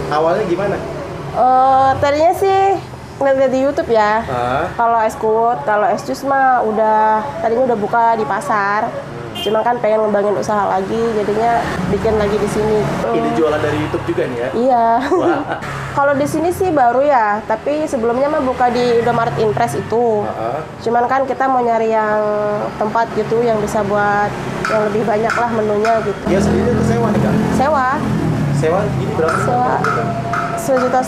Awalnya gimana? Tadinya sih ngeliat di YouTube ya. Kalau es kuot, kalau es jus mah tadinya udah buka di pasar. Cuma kan pengen ngembangin usaha lagi, jadinya bikin lagi di sini. Ini jualan dari YouTube juga nih ya? Iya. Kalau di sini sih baru ya, tapi sebelumnya mah buka di Indomaret Impress itu. Cuman kan kita mau nyari yang tempat gitu yang bisa buat yang lebih banyak lah menunya gitu. Dia sendiri itu sewa nih Kak? Sewa. Sewa ini berapa? Sewa 1,5 juta.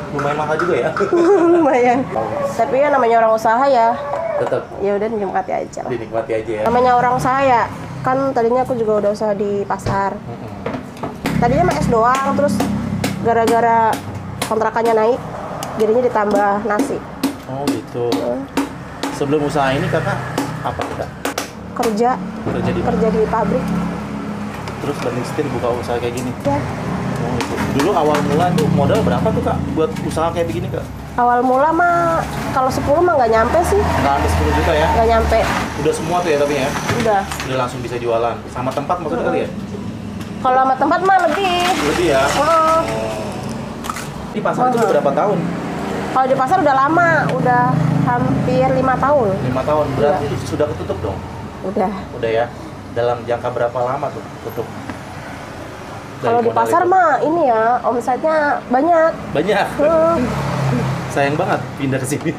Lumayan mahal juga ya? Lumayan. Tapi ya namanya orang usaha ya. Tetap Ya udah dinikmati aja lah. dinikmati aja ya? Namanya orang usaha ya. Kan tadinya aku juga udah usaha di pasar. Tadinya mah es doang, terus gara-gara kontrakannya naik, jadinya ditambah nasi. Oh gitu. Sebelum usaha ini Kakak apa Kak? Kerja di pabrik. Terus banding setir buka usaha kayak gini? Ya. Oh gitu. Dulu awal mula tuh modal berapa tuh Kak buat usaha kayak begini Kak? Awal mula mah kalau 10 mah nggak nyampe sih. Nggak ada 10 juta ya? Nggak nyampe. Udah semua tuh ya tapi ya? Udah. Udah langsung bisa jualan. Sama tempat maksudnya kali ya? Kalau sama tempat mah lebih. Lebih ya? Di pasar itu berapa tahun? Kalau di pasar udah lama, udah hampir 5 tahun. 5 tahun. Berarti sudah ketutup dong? Udah. Udah ya? Dalam jangka berapa lama tuh tutup? Kalau di pasar mah ini ya, omsetnya banyak. Banyak? Sayang banget pindah ke sini.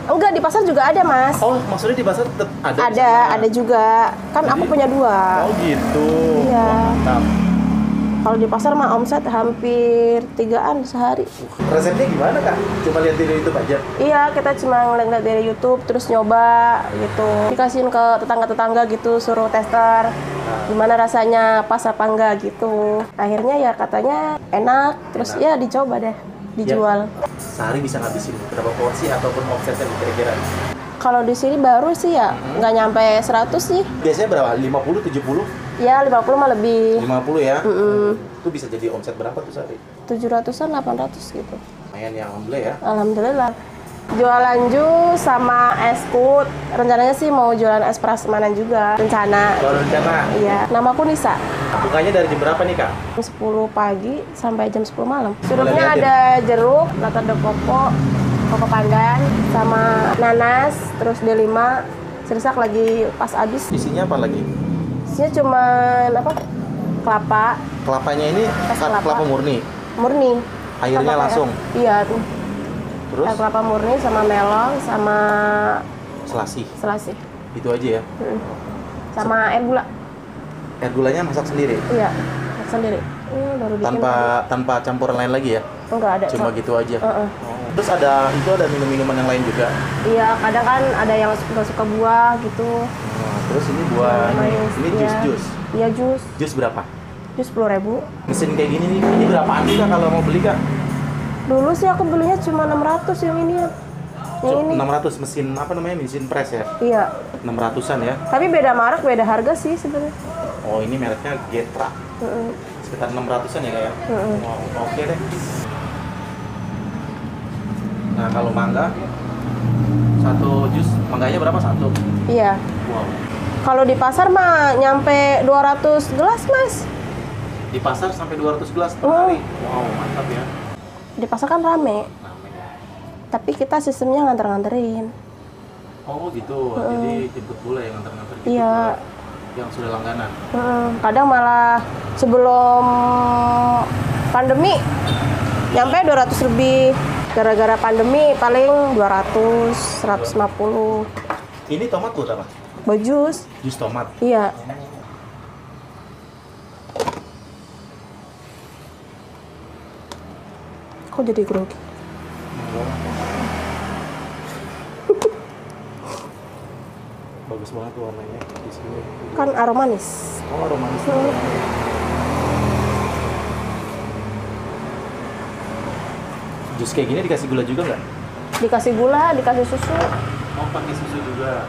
Enggak, di pasar juga ada, Mas. Oh, maksudnya di pasar tetap ada? Ada juga. Kan aku punya 2. Oh gitu. Iya. Wah, mantap. Kalau di pasar mah omset hampir 3-an sehari. Resepnya gimana Kak? Cuma lihat di YouTube aja? Iya, kita cuma ngeliat dari YouTube, terus nyoba gitu. Dikasihin ke tetangga-tetangga gitu, suruh tester. Gimana rasanya, pas apa enggak gitu. Akhirnya ya katanya enak, terus ya dicoba deh, dijual. Ya. Sehari bisa ngabisin berapa porsi ataupun omsetnya kira-kira? Kalau di sini baru sih ya, nggak nyampe 100 sih. Biasanya berapa? 50, 70? Ya, 50 mah lebih. 50 ya? Itu bisa jadi omset berapa tuh sehari? 700-an, 800 gitu. Lumayan ya, alhamdulillah ya. Alhamdulillah. Jualan jus sama es kut. Rencananya sih mau jualan es prasmanan juga. Rencana. Kalau rencana? Iya. Namaku Nisa. Bukanya dari jam berapa nih Kak? Jam 10 pagi sampai jam 10 malam. Sirupnya ada jeruk, latar de koko pandan, sama nanas, terus D5. Sirsak lagi pas habis. Isinya apa lagi? Isinya cuma apa? Kelapa. Kelapanya ini kelapa murni? Murni. Airnya Kelapa langsung? Iya. Terus? Kelapa murni sama melon sama Selasi. Itu aja ya? Sama air gula. Air gulanya masak sendiri? Iya, masak sendiri. Baru bikin. Tanpa campuran lain lagi ya? Enggak ada. Cuma gitu aja? Terus ada minuman yang lain juga? Iya, kadang kan ada yang nggak suka buah gitu. Terus ini buah, ini jus? Iya, jus. Jus berapa? Jus 10.000. Mesin kayak gini nih, ini berapaan sih Kak kalau mau beli Kak? Dulu sih aku belinya cuma 600 yang ini. Yang ini. 600 mesin apa namanya? Mesin press ya? Iya. 600-an ya? Tapi beda merek, beda harga sih sebenarnya. Oh, ini mereknya Getra. Sekitar 600-an ya Kak ya? Wow, oke deh. Nah, kalau mangga, satu jus, mangganya berapa satu? Iya. Wow. Kalau di pasar mah nyampe 200 gelas, Mas. Di pasar sampai 200 gelas per hari? Wow, mantap ya. Di pasar kan rame. Ya. Tapi kita sistemnya nganter-nganterin. Oh gitu, jadi jemput bola yang nganter-nganter gitu? Iya. Yang sudah langganan? Kadang malah sebelum pandemi nyampe 200 lebih. Gara-gara pandemi paling 200, 150. Ini tomat buat apa? Buat jus. Jus tomat? Iya. Kok jadi grogi? Bagus banget tuh warnanya di sini. Kan aroma manis. Oh, aroma manis. Jus kayak gini dikasih gula juga nggak? Dikasih gula, dikasih susu. Oh, pakai susu juga.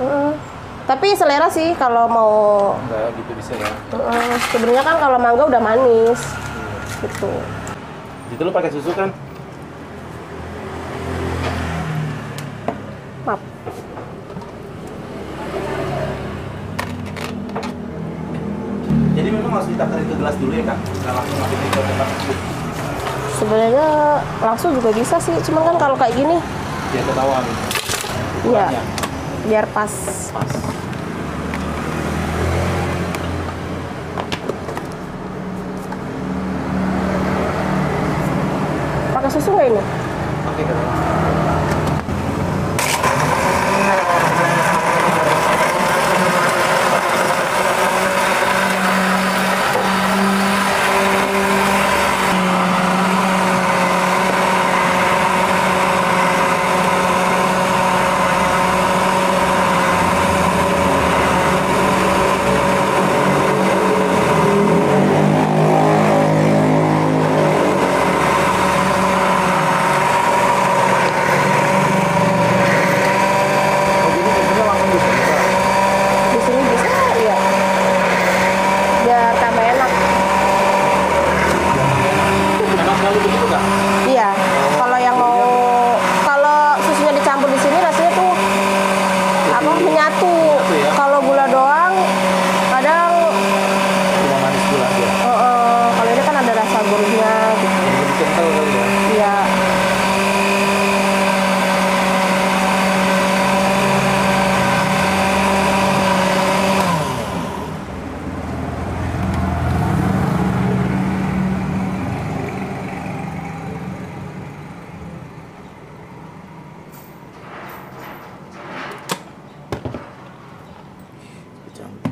Tapi selera sih kalau mau. Enggak, gitu bisa ya. Sebenarnya kan kalau mangga udah manis. Gitu. Itu lo pakai susu kan? Maaf. Jadi memang harus ditakarin ke gelas dulu ya Kak? Nggak langsung masukin ke tempat susu? Sebenarnya langsung juga bisa sih, cuman kan kalau kayak gini, Biar ketahuan. iya, Ukurannya. biar pas. Pas. Pakai susu nggak ini? Oke, Kak. Oh, gini biasanya langsung bisa. Di sini bisa, iya. Biar tambah enak. Enak sekali begitu, Kak? Iya. Kalau yang mau, kalau susunya dicampur di sini rasanya tuh apa menyatu. Menyatu ya? Kalau gula doang, kadang Cuma manis gula aja. kalau ini kan ada rasa gurihnya gitu. Lebih kental kali ya. Iya.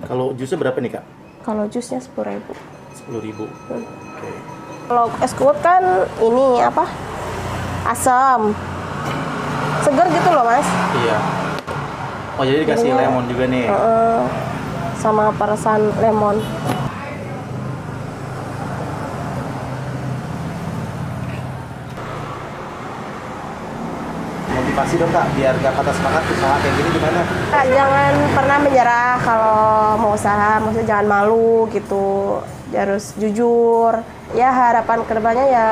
Kalau jusnya berapa nih, Kak? Kalau jusnya 10.000. 10.000. Oke. Kalau es kuat kan ini apa? Asam. Seger gitu loh, Mas. Iya. Oh, jadi dikasih Jadinya- lemon juga nih. Sama perasan lemon. Motivasi dong, Kak, biar gak patah semangat usaha kayak gini gimana? Kak, jangan pernah menyerah kalau mau usaha, maksudnya jangan malu gitu, harus jujur. Ya harapan kedepannya ya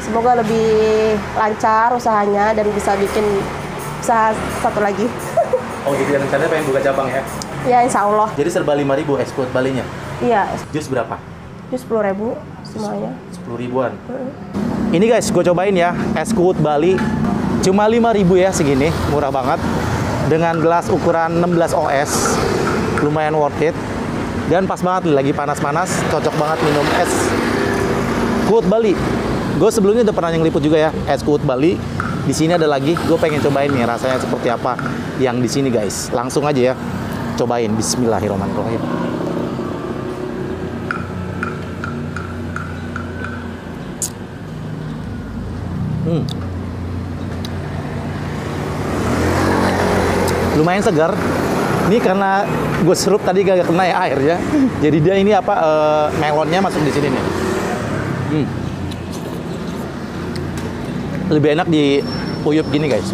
semoga lebih lancar usahanya dan bisa bikin usaha satu lagi. Oh, jadi rencananya pengen buka cabang ya? Ya insya Allah. Jadi serba 5.000 es kuat Balinya. Iya, Jus berapa? itu 10.000 semuanya. 10.000-an. Ini guys, gue cobain ya, es kuat Bali. Cuma 5.000 ya segini, murah banget. Dengan gelas ukuran 16 OS, lumayan worth it. Dan pas banget nih, lagi panas-panas, cocok banget minum es kuat Bali. Gue sebelumnya udah pernah ngeliput juga ya, es kuat Bali. Di sini ada lagi, gue pengen cobain nih rasanya seperti apa yang di sini guys. Langsung aja ya, cobain. Bismillahirrahmanirrahim. Lumayan segar. Ini karena gue serut tadi gak kena ya airnya. Jadi dia ini apa melonnya masuk di sini nih. Lebih enak di uyup gini guys.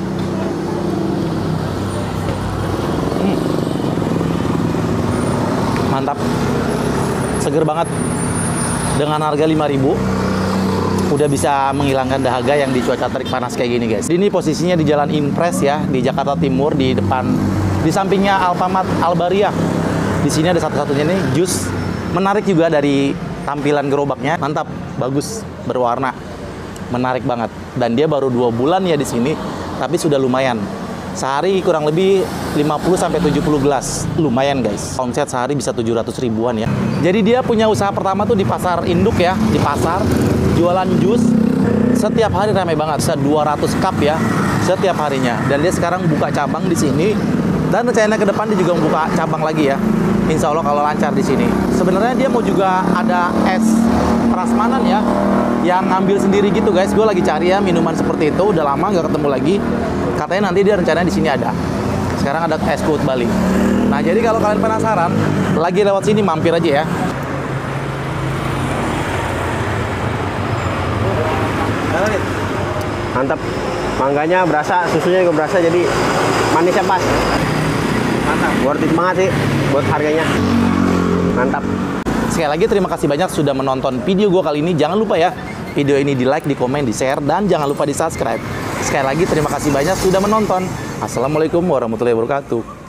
Mantap. Seger banget. Dengan harga 5.000 udah bisa menghilangkan dahaga yang di cuaca terik panas kayak gini guys. Ini posisinya di Jalan Impres ya, di Jakarta Timur, di depan, di sampingnya Alfamart Albaria. Di sini ada satu-satunya nih jus. Menarik juga dari tampilan gerobaknya, mantap, bagus, berwarna, menarik banget. Dan dia baru 2 bulan ya di sini, tapi sudah lumayan. Sehari kurang lebih 50-70 gelas. Lumayan guys. Omset sehari bisa 700 ribuan ya. Jadi dia punya usaha pertama tuh di pasar induk ya. Di pasar. Jualan jus. Setiap hari ramai banget. Bisa 200 cup ya. Setiap harinya. Dan dia sekarang buka cabang di sini. Dan rencananya ke depan dia juga buka cabang lagi ya. Insya Allah kalau lancar di sini. Sebenarnya dia mau juga ada es prasmanan ya. Yang ngambil sendiri gitu guys. Gue lagi cari ya minuman seperti itu. Udah lama nggak ketemu lagi. Katanya nanti dia rencananya di sini ada. Sekarang ada es kuat Bali. Nah, jadi kalau kalian penasaran, lagi lewat sini mampir aja ya. Mantap. Mangganya berasa, susunya juga berasa, jadi manisnya pas. Mantap. Worth it banget sih buat harganya. Mantap. Sekali lagi terima kasih banyak sudah menonton video gue kali ini. Jangan lupa ya, video ini di like, di komen, di share, dan jangan lupa di subscribe. Sekali lagi terima kasih banyak sudah menonton. Assalamualaikum warahmatullahi wabarakatuh.